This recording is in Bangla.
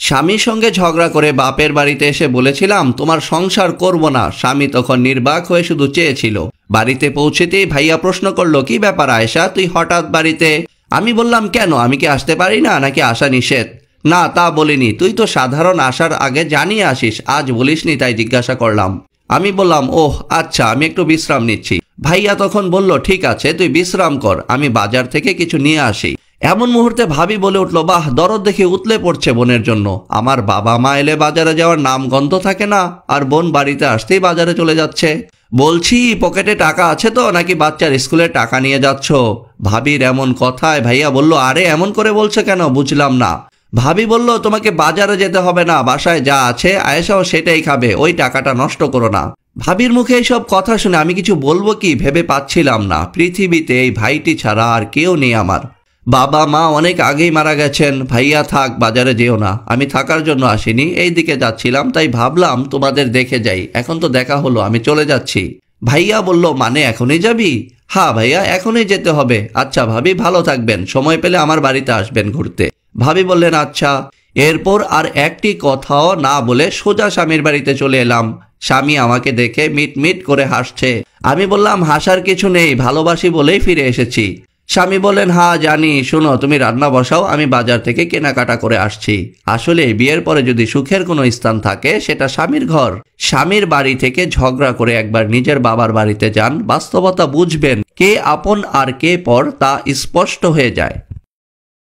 স্বামীর সঙ্গে ঝগড়া করে বাপের বাড়িতে এসে বলেছিলাম তোমার সংসার করব না। স্বামী তখন নির্বাক হয়ে শুধু চেয়েছিল। বাড়িতে পৌঁছেতেই ভাইয়া প্রশ্ন করলো, কি ব্যাপার আয়েশা, তুই হঠাৎ বাড়িতে? আমি বললাম, কেন, আমি কি আসতে পারি না নাকি আসা নিষেধ? না, তা বলিনি, তুই তো সাধারণ আসার আগে জানিয়ে আসিস, আজ বলিসনি তাই জিজ্ঞাসা করলাম। আমি বললাম, ওহ আচ্ছা, আমি একটু বিশ্রাম নিচ্ছি। ভাইয়া তখন বলল, ঠিক আছে তুই বিশ্রাম কর, আমি বাজার থেকে কিছু নিয়ে আসি। এমন মুহূর্তে ভাবি বলে উঠল, বাহ, দরদ দেখে উতলে পড়ছে বোনের জন্য। আমার বাবা মা এলে বাজারে যাওয়ার নাম গন্ধ থাকে না, আর বোন বাড়িতে আসতেই বাজারে চলে যাচ্ছে। বলছি, পকেটে টাকা আছে তো, নাকি বাচ্চার স্কুলের টাকা নিয়ে যাচ্ছ? ভাবির এমন কথায় ভাইয়া বলল, আরে এমন করে বলছে কেন, বুঝলাম না। ভাবি বলল, তোমাকে বাজারে যেতে হবে না, বাসায় যা আছে আয়েশাও সেটাই খাবে, ওই টাকাটা নষ্ট করো না। ভাবির মুখে এইসব কথা শুনে আমি কিছু বলবো কি ভেবে পাচ্ছিলাম না। পৃথিবীতে এই ভাইটি ছাড়া আর কেউ নেই আমার। বাবা মা অনেক আগেই মারা গেছেন। ভাইয়া থাক, বাজারে যেও না। আমি থাকার জন্য আসিনি, এই দিকে যাচ্ছিলাম, তাই ভাবলাম তোমাদের দেখে যাই। এখন তো দেখা হলো, আমি চলে যাচ্ছি। ভাইয়া বলল, মানে এখনই যাবি? হ্যাঁ ভাইয়া, এখনই যেতে হবে। আচ্ছা ভাবি, ভালো থাকবেন, সময় পেলে আমার বাড়িতে আসবেন ঘুরতে। ভাবি বললেন, আচ্ছা। এরপর আর একটি কথাও না বলে সোজা স্বামীর বাড়িতে চলে এলাম। স্বামী আমাকে দেখে মিট মিট করে হাসছে। আমি বললাম, হাসার কিছু নেই, ভালোবাসি বলেই ফিরে এসেছি। স্বামী বললেন, হ্যাঁ জানি, শোনো তুমি রান্না বসাও, আমি বাজার থেকে কেনাকাটা করে আসছি। আসলে বিয়ের পরে যদি সুখের কোনো স্থান থাকে সেটা স্বামীর ঘর। স্বামীর বাড়ি থেকে ঝগড়া করে একবার নিজের বাবার বাড়িতে যান, বাস্তবতা বুঝবেন, কে আপন আর কে পর তা স্পষ্ট হয়ে যায়।